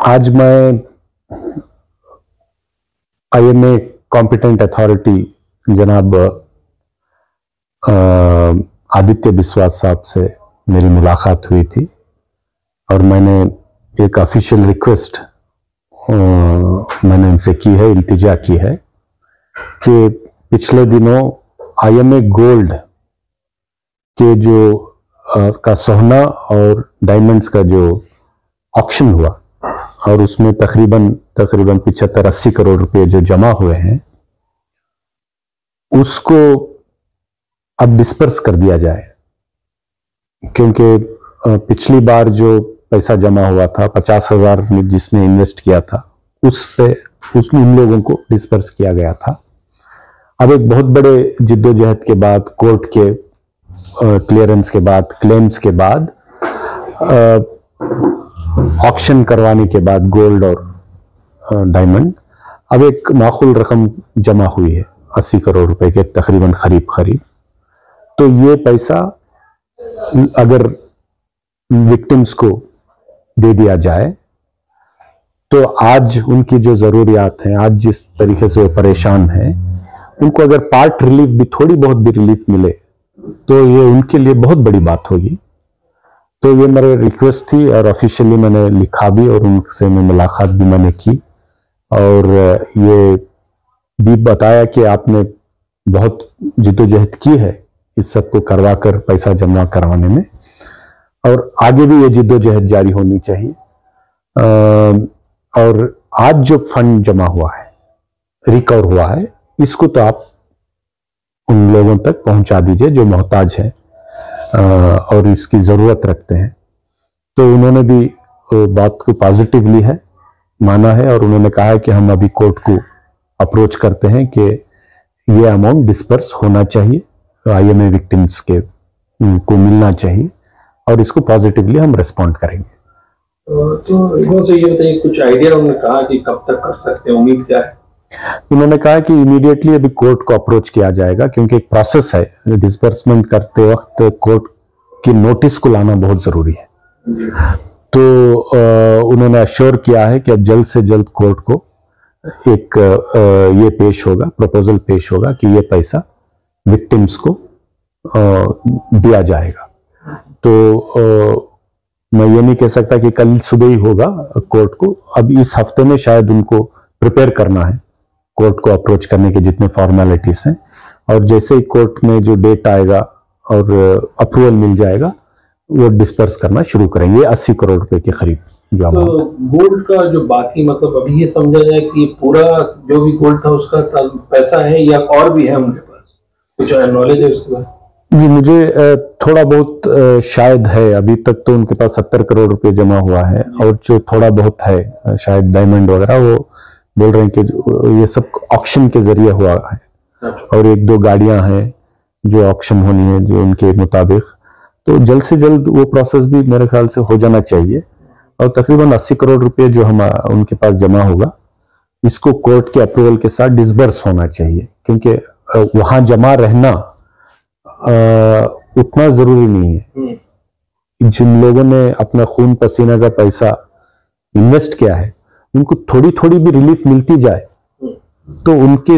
आज मैं IMA competent authority जनाब आदित्य बिस्वास साहब से मेरी मुलाकात हुई थी और मैंने एक ऑफिशियल रिक्वेस्ट मैंने उनसे की है, इल्तिजा की है कि पिछले दिनों IMA गोल्ड के जो का सोना और डायमंड्स का जो ऑक्शन हुआ और उसमें तकरीबन 75-80 करोड़ रुपए जो जमा हुए हैं उसको अब डिस्पर्स कर दिया जाए, क्योंकि पिछली बार जो पैसा जमा हुआ था 50,000 में जिसने इन्वेस्ट किया था उसमें उन लोगों को डिस्पर्स किया गया था। अब एक बहुत बड़े जिद्दोजहद के बाद, कोर्ट के क्लियरेंस के बाद, क्लेम्स के बाद, ऑक्शन करवाने के बाद गोल्ड और डायमंड अब एक माकूल रकम जमा हुई है 80 करोड़ रुपए के तकरीबन करीब। तो ये पैसा अगर विक्टिम्स को दे दिया जाए तो आज उनकी जो जरूरियात हैं, आज जिस तरीके से वो परेशान हैं, उनको अगर पार्ट रिलीफ भी, थोड़ी बहुत भी रिलीफ मिले तो ये उनके लिए बहुत बड़ी बात होगी। तो ये मेरी रिक्वेस्ट थी और ऑफिशियली मैंने लिखा भी और उनसे मैं मुलाकात भी मैंने की और ये भी बताया कि आपने बहुत जिद्दोजहद की है इस सब को करवा कर पैसा जमा करवाने में और आगे भी ये जिद्दोजहद जारी होनी चाहिए। और आज जो फंड जमा हुआ है, रिकवर हुआ है, इसको तो आप उन लोगों तक पहुंचा दीजिए जो मोहताज है और इसकी जरूरत रखते हैं। तो उन्होंने भी बात को पॉजिटिवली है माना है और उन्होंने कहा है कि हम अभी कोर्ट को अप्रोच करते हैं कि ये अमाउंट डिस्पर्स होना चाहिए, IMA विक्टिम्स के को मिलना चाहिए और इसको पॉजिटिवली हम रिस्पॉन्ड करेंगे। तो इनसे ये बताइए, कुछ आइडिया उन्होंने कहा कि कब तक कर सकते हैं, उम्मीद क्या है? उन्होंने कहा कि इमीडिएटली अभी कोर्ट को अप्रोच किया जाएगा, क्योंकि एक प्रोसेस है, डिस्बर्समेंट करते वक्त कोर्ट की नोटिस को लाना बहुत जरूरी है। तो उन्होंने अश्योर किया है कि अब जल्द से जल्द कोर्ट को एक ये पेश होगा, प्रपोजल पेश होगा कि ये पैसा विक्टिम्स को दिया जाएगा। तो मैं ये नहीं कह सकता कि कल सुबह ही होगा कोर्ट को, अब इस हफ्ते में शायद उनको प्रिपेयर करना है कोर्ट को अप्रोच करने के जितने फॉर्मेलिटीज हैं, और जैसे ही कोर्ट में जो डेट आएगा और अप्रूवल मिल जाएगा वो डिस्पर्स करना शुरू करेंगे 80 करोड़ रुपए के करीब जो अमाउंट। तो गोल्ड का जो बाकी, मतलब अभी ये समझा जाए कि पूरा जो भी गोल्ड था उसका पैसा है या और भी है उनके पास, कुछ नॉलेज है उसके बाद? जी, मुझे थोड़ा बहुत शायद है, अभी तक तो उनके पास 70 करोड़ रुपए जमा हुआ है और जो थोड़ा बहुत है शायद डायमंड वगैरह, वो बोल रहे हैं कि ये सब ऑक्शन के जरिए हुआ है और 1-2 गाड़ियां हैं जो ऑक्शन होनी है जो उनके मुताबिक। तो जल्द से जल्द वो प्रोसेस भी मेरे ख्याल से हो जाना चाहिए और तकरीबन 80 करोड़ रुपए जो हम उनके पास जमा होगा इसको कोर्ट के अप्रूवल के साथ डिसबर्स होना चाहिए, क्योंकि वहां जमा रहना उतना जरूरी नहीं है। जिन लोगों ने अपना खून पसीना का पैसा इन्वेस्ट किया है उनको थोड़ी थोड़ी भी रिलीफ मिलती जाए तो उनके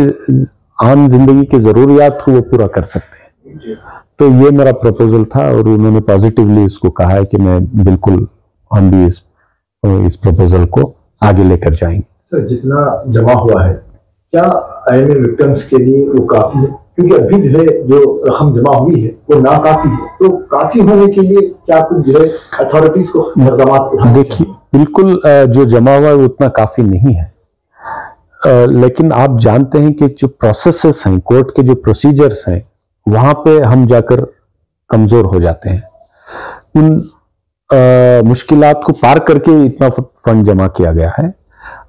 आम जिंदगी की जरूरियात को वो पूरा कर सकते हैं। तो ये मेरा प्रपोजल था और उन्होंने पॉजिटिवली इसको कहा है कि मैं बिल्कुल, हम भी इस प्रपोजल को आगे लेकर जाएंगे। सर, जितना जमा हुआ है क्या IMA विक्टिम्स के लिए वो काफी है? क्योंकि अभी जो है जो रकम जमा हुई है वो ना काफी है, तो काफी होने के लिए क्या कुछ जो है अथॉरिटीज को मकदमात उठाने? देखिए, बिल्कुल जो जमा हुआ है वो उतना काफी नहीं है, लेकिन आप जानते हैं कि जो प्रोसेसेस हैं, कोर्ट के जो प्रोसीजर्स हैं, वहां पे हम जाकर कमजोर हो जाते हैं। उन मुश्किलात को पार करके इतना फंड जमा किया गया है।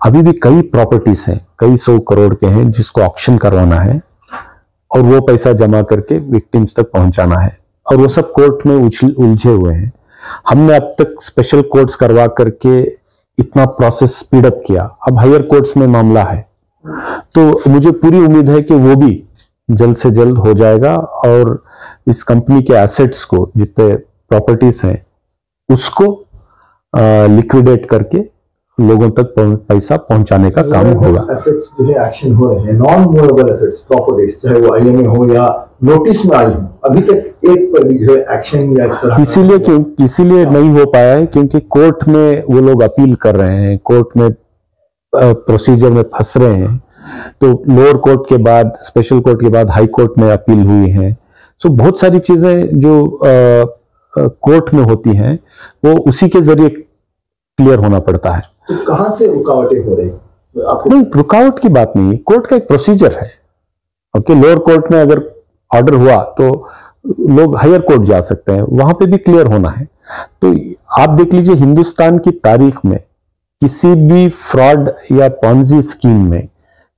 अभी भी कई प्रॉपर्टीज हैं, कई 100 करोड़ के हैं जिसको ऑक्शन करवाना है और वो पैसा जमा करके विक्टिम्स तक पहुंचाना है और वो सब कोर्ट में उलझे हुए हैं। हमने अब तक स्पेशल कोर्ट्स करवा करके इतना प्रोसेस स्पीड अप किया, अब हायर कोर्ट्स में मामला है, तो मुझे पूरी उम्मीद है कि वो भी जल्द से जल्द हो जाएगा और इस कंपनी के एसेट्स को, जितने प्रॉपर्टीज हैं, उसको लिक्विडेट करके लोगों तक पैसा पहुंचाने का काम होगा। एसेट्स जो है एक्शन हो रहे हैं, नॉन मूवेबल एसेट्स प्रॉपर्टीज, चाहे वो आईएमए हो या नोटिस में आई हो, अभी तक एक पर भी जो है एक्शन या इस तरह इसीलिए नहीं हो पाया है क्योंकि कोर्ट में वो लोग अपील कर रहे हैं, कोर्ट में प्रोसीजर में फंस रहे हैं। तो लोअर कोर्ट के बाद, स्पेशल कोर्ट के बाद हाई कोर्ट में अपील हुई है। सो बहुत सारी चीजें जो कोर्ट में होती हैं वो उसी के जरिए क्लियर होना पड़ता है। तो कहां से रुकावटें हो रही आपको? नहीं, रुकावट की बात नहीं है, कोर्ट का एक प्रोसीजर है। ओके, लोअर कोर्ट में अगर ऑर्डर हुआ तो लोग हायर कोर्ट जा सकते हैं, वहां पे भी क्लियर होना है। तो आप देख लीजिए, हिंदुस्तान की तारीख में किसी भी फ्रॉड या पॉन्जी स्कीम में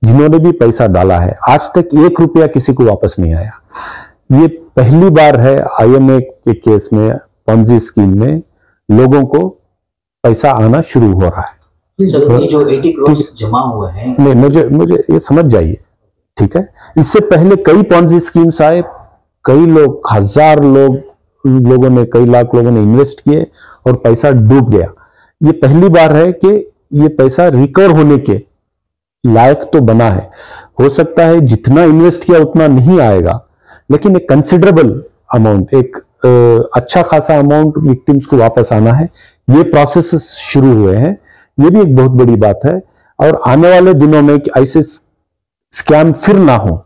जिन्होंने भी पैसा डाला है, आज तक 1 रुपया किसी को वापस नहीं आया। ये पहली बार है आईएमए के केस में, पॉन्जी स्कीम में लोगों को पैसा आना शुरू हो रहा है। सर, ये जो 80 करोड़ जमा हुआ है, नहीं, मुझे ये समझ जाइए, ठीक है। इससे पहले कई पॉन्जी स्कीम्स आए, कई लोग, हजार लोगों ने, कई लाख लोगों ने इन्वेस्ट किए और पैसा डूब गया। ये पहली बार है कि ये पैसा रिकवर होने के लायक तो बना है। हो सकता है जितना इन्वेस्ट किया उतना नहीं आएगा, लेकिन एक कंसिडरेबल अमाउंट, एक अच्छा खासा अमाउंट विक्टिम्स को वापस आना है। ये प्रोसेस शुरू हुए हैं, ये भी एक बहुत बड़ी बात है। और आने वाले दिनों में ऐसे स्कैम फिर ना हो,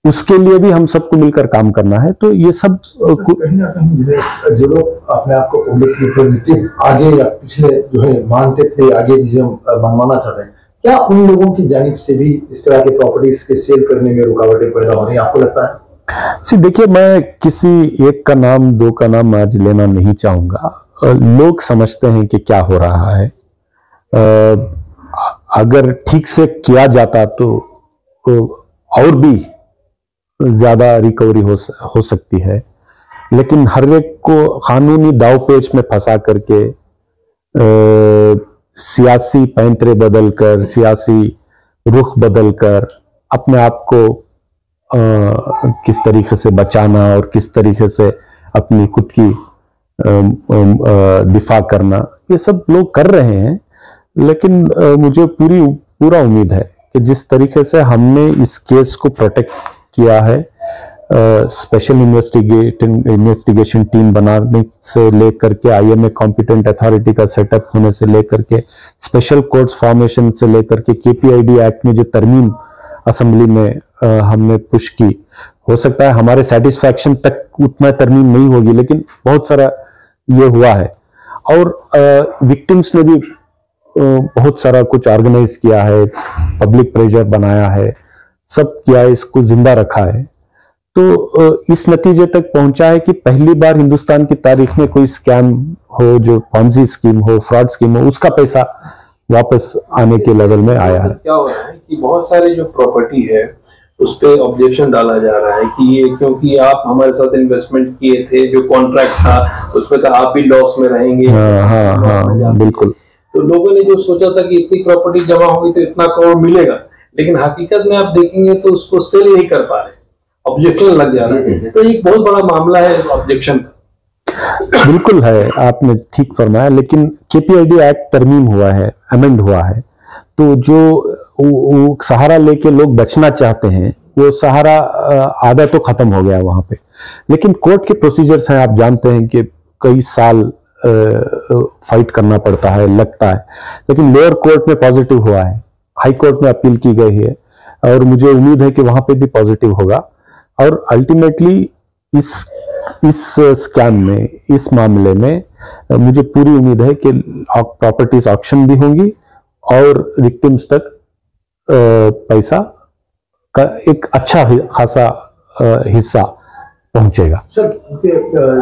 उसके लिए भी हम सबको मिलकर काम करना है। तो ये सब कहीं ना कहीं जो लोग अपने आप को पब्लिक रिप्रेजेंटेटिव आगे या पिछले जो है मानते थे, आगे भी जो मनवाना चाहते हैं, क्या उन लोगों की जानिब से भी इस तरह के प्रॉपर्टीज के सेल करने में रुकावटें पैदा हो रही हैं, आपको लगता है? देखिए, मैं किसी एक का नाम, दो का नाम आज लेना नहीं चाहूंगा। लोग समझते हैं कि क्या हो रहा है। अगर ठीक से किया जाता तो और भी ज्यादा रिकवरी हो सकती है, लेकिन हर एक को कानूनी दावपेच में फंसा करके, सियासी पैंतरे बदलकर, सियासी रुख बदलकर अपने आप को किस तरीके से बचाना और किस तरीके से अपनी खुद की दिफा करना, ये सब लोग कर रहे हैं। लेकिन मुझे पूरा उम्मीद है कि जिस तरीके से हमने इस केस को प्रोटेक्ट किया है, स्पेशल इन्वेस्टिगेशन टीम बनाने से लेकर के, आईएमए कॉम्पिटेंट अथॉरिटी का सेटअप होने से लेकर के, स्पेशल कोर्ट्स फॉर्मेशन से लेकर के, केपीआईडी एक्ट में जो तरमीम असेंबली में हमने पुश की, हो सकता है हमारे सेटिस्फैक्शन तक उतना तरमीम नहीं होगी, लेकिन बहुत सारा ये हुआ है। और विक्टिम्स ने भी बहुत सारा कुछ ऑर्गेनाइज किया है, पब्लिक प्रेशर बनाया है, सब किया है, इसको जिंदा रखा है। तो इस नतीजे तक पहुंचा है कि पहली बार हिंदुस्तान की तारीख में कोई स्कैम हो, जो पॉन्जी स्कीम हो, फ्रॉड स्कीम हो, उसका पैसा वापस आने के लेवल में आया है। क्या हो रहा है कि बहुत सारे जो प्रॉपर्टी है उस पर ऑब्जेक्शन डाला जा रहा है कि ये क्योंकि आप हमारे साथ इन्वेस्टमेंट किए थे, जो कॉन्ट्रैक्ट था उसमें तो आप भी लॉस में रहेंगे। हाँ, बिल्कुल। तो लोगों ने जो सोचा था कि इतनी प्रॉपर्टी जमा होगी तो इतना करोड़ मिलेगा, लेकिन हकीकत में आप देखेंगे तो उसको सेल नहीं कर पा रहे, ऑब्जेक्शन लग जा रहा है। तो एक बहुत बड़ा मामला है ऑब्जेक्शन का। बिल्कुल है, आपने ठीक फरमाया। लेकिन केपीआईडी एक्ट तरमीम हुआ है, अमेंड हुआ है, तो जो वो सहारा लेके लोग बचना चाहते हैं, वो सहारा आधा तो खत्म हो गया वहां पे। लेकिन कोर्ट के प्रोसीजर्स हैं, आप जानते हैं कि कई साल फाइट करना पड़ता है, लगता है। लेकिन लोअर कोर्ट में पॉजिटिव हुआ है, हाई कोर्ट में अपील की गई है, और मुझे उम्मीद है कि वहां पे भी पॉजिटिव होगा। और अल्टीमेटली इस स्कैम में, इस मामले में मुझे पूरी उम्मीद है कि प्रॉपर्टीज ऑक्शन भी होंगी और विक्टिम्स तक पैसा का एक अच्छा खासा हिस्सा पहुंचेगा। सर